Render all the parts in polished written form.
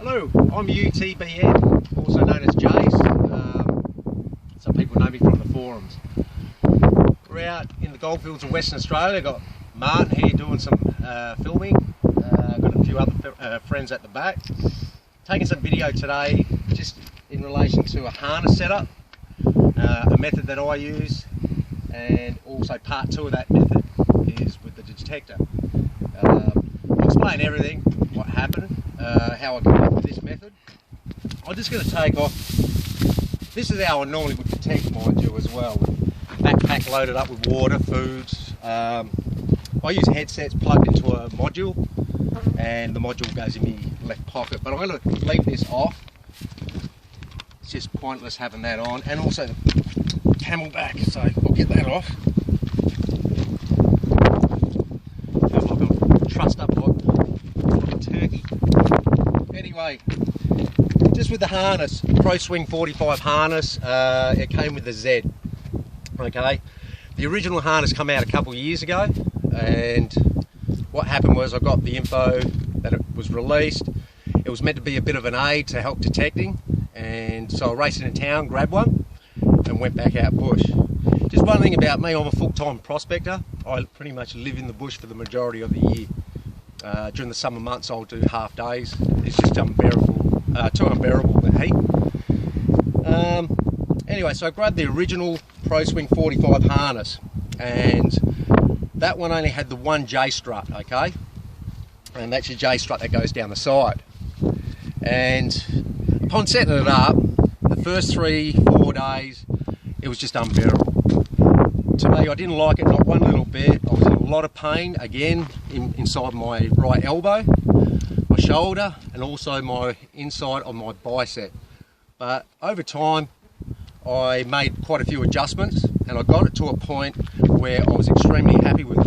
Hello, I'm Utbn, also known as Jace. Some people know me from the forums. We're out in the goldfields of Western Australia. Got Martin here doing some filming. Got a few other friends at the back. Taking some video today just in relation to a harness setup, a method that I use, and also part 2 of that method is with the detector. I'll explain everything, what happened, how I came up with this method. I'm just going to take off. This is how I normally would detect, mind you, as well. Backpack loaded up with water, foods. I use headsets plugged into a module, and the module goes in my left pocket. But I'm going to leave this off. It's just pointless having that on, and also the camelback. So I'll get that off. Feels like I'm trussed up like a turkey. Anyway, just with the harness, Pro Swing 45 harness, it came with the Z. Okay, the original harness came out a couple of years ago, and what happened was I got the info that it was released. It was meant to be a bit of an aid to help detecting, and so I raced into town, grabbed one, and went back out bush. Just one thing about me, I'm a full-time prospector. I pretty much live in the bush for the majority of the year. During the summer months I'll do half days. It's just unbearable, too unbearable, the heat. Anyway, so I grabbed the original Pro Swing 45 harness, and that one only had the one J strut, okay? And that's your J strut that goes down the side. And upon setting it up, the first 3-4 days, it was just unbearable. To me, I didn't like it, not one little bit. I was in a lot of pain, again, inside my right elbow, my shoulder, and also my inside of my bicep. But over time, I made quite a few adjustments, and I got it to a point where I was extremely happy with it,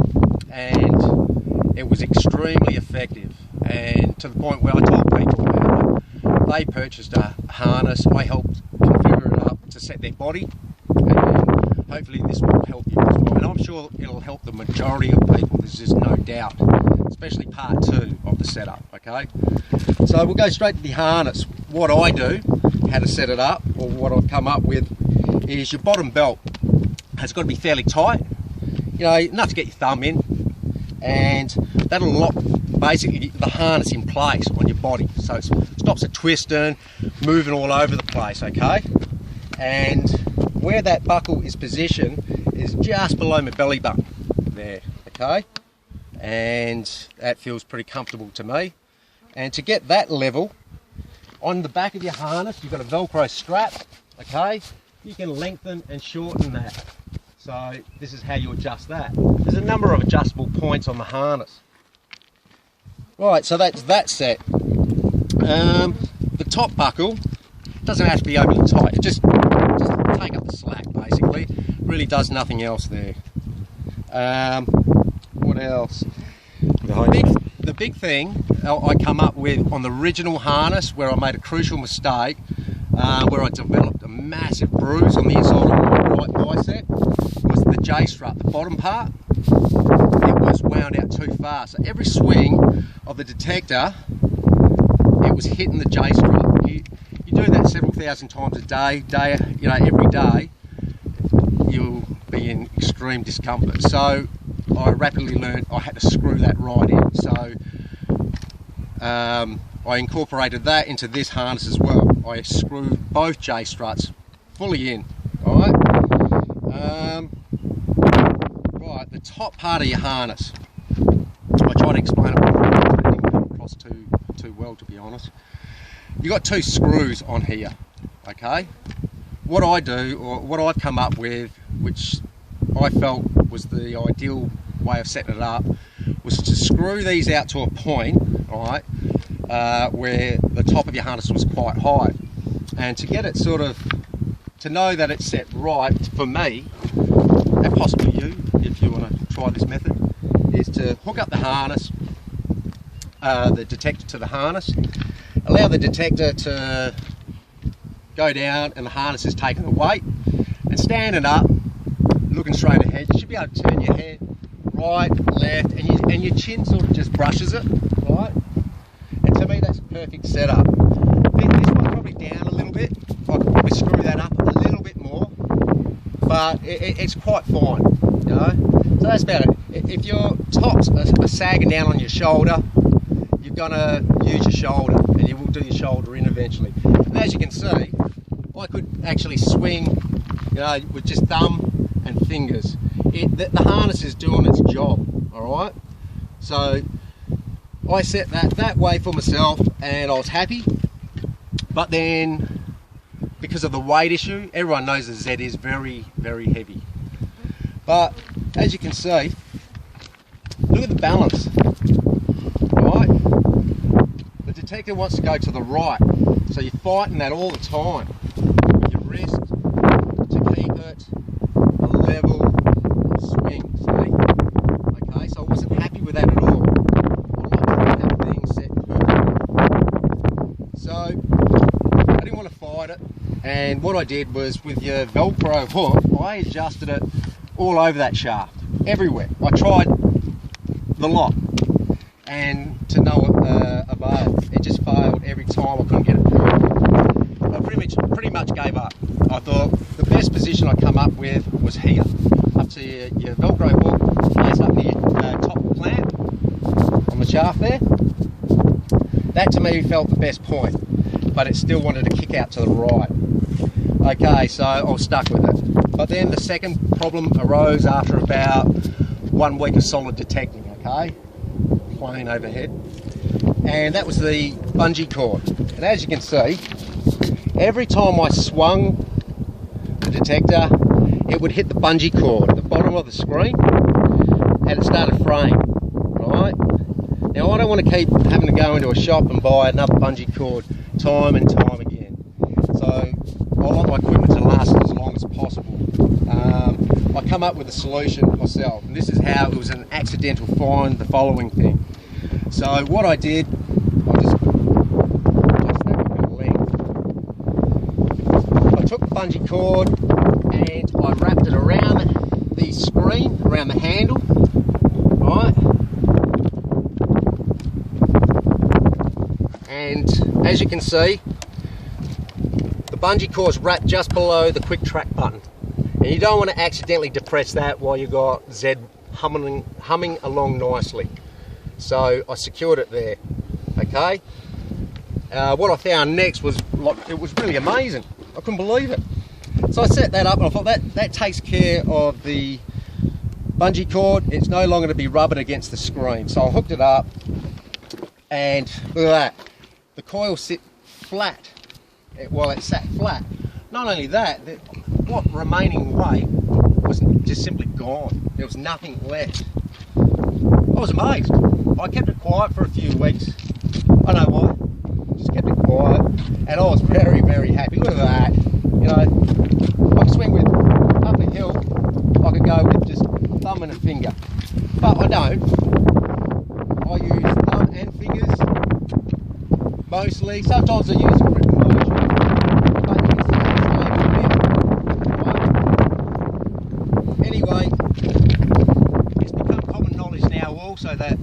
and it was extremely effective, and to the point where I told people about it. They purchased a harness. I helped configure it up to set their body, and hopefully this will help you as well, and I'm sure it'll help the majority of people, there's just no doubt, especially part 2 of the setup. Okay, so we'll go straight to the harness. What I do, how to set it up, or what I've come up with, is your bottom belt has got to be fairly tight, you know, enough to get your thumb in, and that'll lock basically the harness in place on your body, so it stops it twisting, moving all over the place. Okay, and where that buckle is positioned is just below my belly button there. Okay, and that feels pretty comfortable to me. And to get that level, on the back of your harness you've got a Velcro strap. Okay, you can lengthen and shorten that, so this is how you adjust that. There's a number of adjustable points on the harness. Right, so that's that set. The top buckle doesn't have to be overly tight, it just take up the slack basically, really does nothing else there. What else? The big thing I come up with on the original harness, where I made a crucial mistake, where I developed a massive bruise on the inside of my right bicep, was the J strut, the bottom part. It was wound out too far, so every swing of the detector, it was hitting the J strut. You do that several thousand times a day, you know, every day, you'll be in extreme discomfort. So I rapidly learned I had to screw that right in. So I incorporated that into this harness as well. I screwed both J struts fully in. Alright, right, the top part of your harness, I tried to explain it before, but it didn't come across too well, to be honest. You got 2 screws on here. Okay, what I do, or what I've come up with, which I felt was the ideal way of setting it up, was to screw these out to a point, alright, where the top of your harness was quite high, and to get it sort of, to know that it's set right, for me, and possibly you, if you want to try this method, is to hook up the harness, the detector to the harness, allow the detector to go down, and the harness is taking the weight, and standing up, looking straight ahead, you should be able to turn your head right, left, and your chin sort of just brushes it, right? And to me that's a perfect setup. but it's quite fine, you know. So that's about it. If your tops are sagging down on your shoulder, you're gonna use your shoulder, and you will do your shoulder in eventually. And as you can see, I could actually swing, you know, with just thumb and fingers. The harness is doing its job, all right? So I set that way for myself, and I was happy. But then, because of the weight issue, everyone knows the Z is very, very heavy. But as you can see, look at the balance, right? The detector wants to go to the right, so you're fighting that all the time with your wrist to keep it a level swing, see? Okay, so I wasn't happy with that at all. I like to have things set perfectly. So I didn't want to fight it, and what I did was, with your Velcro hook, I adjusted it all over that shaft, everywhere. I tried the lot, and to no avail. It just failed every time. I couldn't get it perfect. I pretty much gave up. I thought the best position I come up with was here, up to your Velcro hook, place up near top plant on the shaft there. That to me felt the best point, but it still wanted to kick out to the right. Okay, so I was stuck with it. But then the second problem arose after about 1 week of solid detecting, okay? Plane overhead. And that was the bungee cord. And as you can see, every time I swung the detector, it would hit the bungee cord at the bottom of the screen, and it started fraying, right? Now I don't want to keep having to go into a shop and buy another bungee cord time and time again. So I like my equipment to last as long as possible. I come up with a solution myself, and this is how it was an accidental find, the following thing. So what I did, I just adjust that a bit of length. I took the bungee cord and I wrapped it around the screen, around the handle, right? And as you can see, the bungee cord is wrapped just below the quick track button. And you don't want to accidentally depress that while you've got Z humming along nicely. So I secured it there, okay? What I found next was, it was really amazing. I couldn't believe it. So I set that up, and I thought that takes care of the bungee cord. It's no longer to be rubbing against the screen. So I hooked it up, and look at that. The coil sit flat. It sat flat. Not only that, what remaining weight was just simply gone. There was nothing left. I was amazed. I kept it quiet for a few weeks. I don't know why. Just kept it quiet, and I was very, very happy. Look at that. You know, I could swing with up a hill. I could go with just thumb and a finger, but I don't. I use thumb and fingers mostly. Sometimes I use a grip motion. Anyway, it's become common knowledge now also that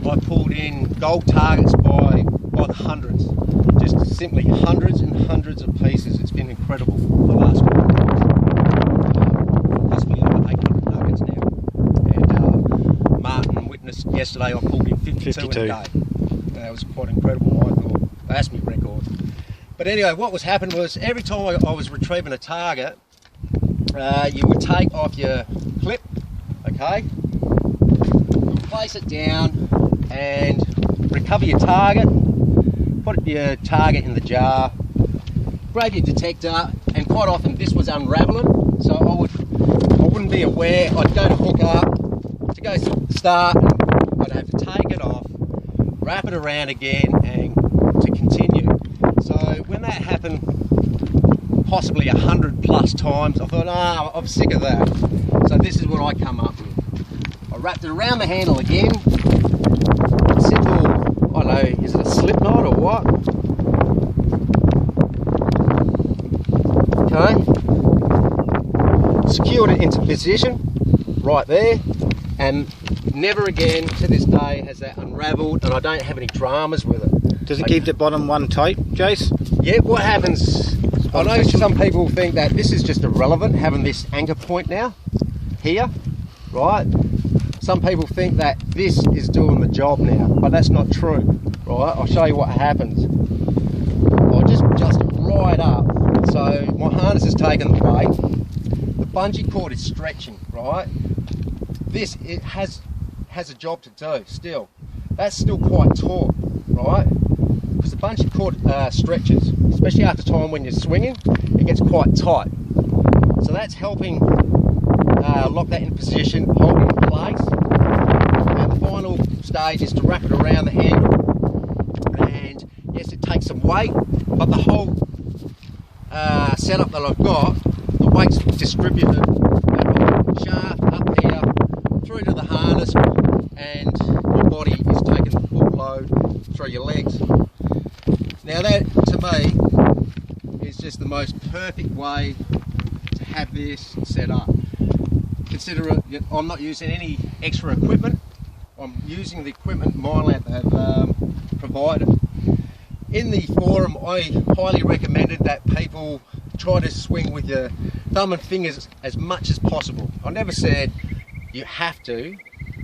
I pulled in gold targets by the hundreds. Just simply hundreds and hundreds of pieces. It's been incredible the last couple of days. Possibly over 800 nuggets now. And Martin witnessed yesterday I pulled in 52 in a day. That was quite incredible, I thought. That's my record. But anyway, what was happening was, every time I was retrieving a target, you would take off your clip, okay, place it down and recover your target, put your target in the jar, grab your detector, and quite often this was unraveling, so I wouldn't be aware. I'd go to hook up, to go start, and I'd have to take it off, wrap it around again, and to continue. So when that happened, possibly 100+ times, I thought, I'm sick of that. So this is what I come up with. I wrapped it around the handle again. Simple, I don't know, is it a slip knot or what? Okay. Secured it into position, right there, and never again to this day has that unraveled, and I don't have any dramas with it. Does it keep the bottom one tight, Jace? Yeah, what happens, I know some people think that this is just irrelevant, having this anchor point now, here, right? Some people think that this is doing the job now, but that's not true, right? I'll show you what happens. I'll just adjust it right up. So my harness is taking the weight. The bungee cord is stretching, right? This, it has a job to do still. That's still quite taut, right? Because the bungee cord stretches, especially after time when you're swinging, it gets quite tight. So that's helping lock that in position, hold it in place. And the final stage is to wrap it around the handle. And yes, it takes some weight, but the whole setup that I've got, the weight's distributed shaft up here through to the harness, and your body is taking the full load through your legs. Now that, to me, is just the most perfect way to have this set up. Consider it, I'm not using any extra equipment. I'm using the equipment MyLab have provided. In the forum, I highly recommended that people try to swing with your thumb and fingers as much as possible. I never said you have to.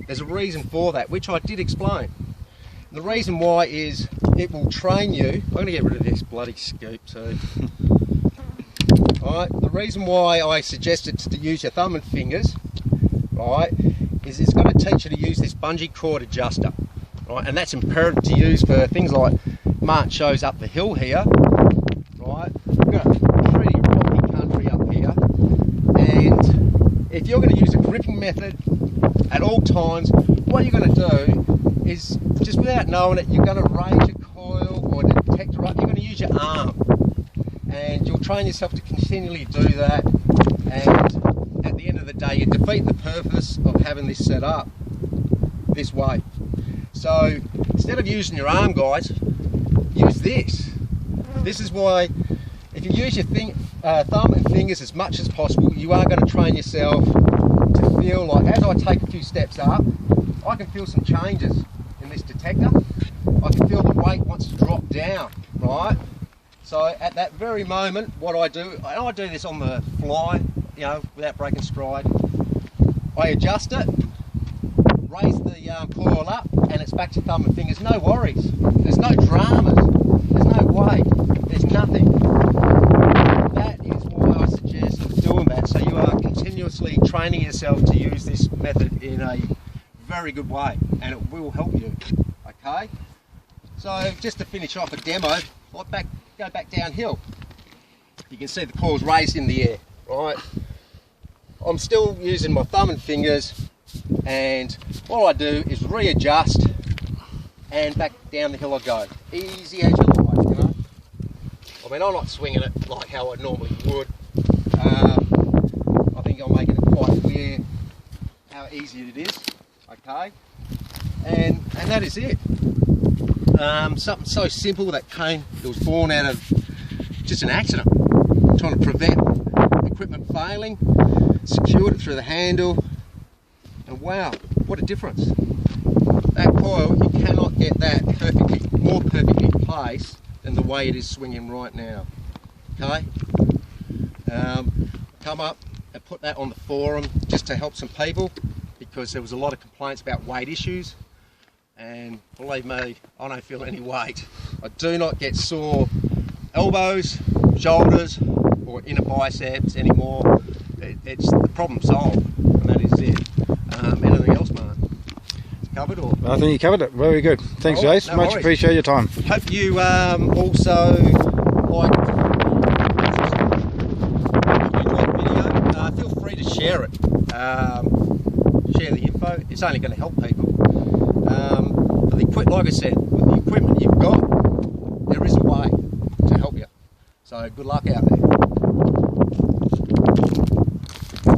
There's a reason for that, which I did explain. And the reason why is it will train you. I'm going to get rid of this bloody scoop too. Alright, the reason why I suggested to use your thumb and fingers, right, is it's going to teach you to use this bungee cord adjuster. Right, and that's imperative to use for things like Mark shows up the hill here, right? We've got a pretty rocky country up here, and if you're going to use a gripping method at all times, what you're going to do is, just without knowing it, you're going to raise your coil or the detector up, you're going to use your arm, and you'll train yourself to continually do that, and at the end of the day you defeat the purpose of having this set up this way. So instead of using your arm, guys, use this. This is why, if you use your thumb and fingers as much as possible, you are going to train yourself to feel like, as I take a few steps up, I can feel some changes in this detector. I can feel the weight wants to drop down, right? So at that very moment, what I do, and I do this on the fly, you know, without breaking stride, I adjust it, raise the coil up, and it's back to thumb and fingers. No worries. There's no dramas. There's no weight. There's nothing. That is why I suggest doing that, so you are continuously training yourself to use this method in a very good way, and it will help you. Okay. So just to finish off a demo, go back downhill. You can see the coil's raised in the air, right? I'm still using my thumb and fingers, and all I do is readjust and back down the hill I go. Easy as you like, you know. I mean, I'm not swinging it like how I normally would. I think I'm making it quite clear how easy it is, okay? And that is it. Something so simple that was born out of just an accident, trying to prevent equipment failing, secured it through the handle, and wow, what a difference. That coil, you cannot get that more perfectly placed than the way it is swinging right now. Okay? Come up and put that on the forum just to help some people, because there was a lot of complaints about weight issues, and believe me, I don't feel any weight. I do not get sore elbows, shoulders, or inner biceps anymore. It's the problem solved, and that is it. Anything else, Mark? Covered, or? I think you covered it. Very good. Thanks, Jace. No Much worries. appreciate your time. Hope you also like the video. Feel free to share it. Share the info. It's only going to help people. Like I said, with the equipment you've got, there is a way to help you. So good luck out there.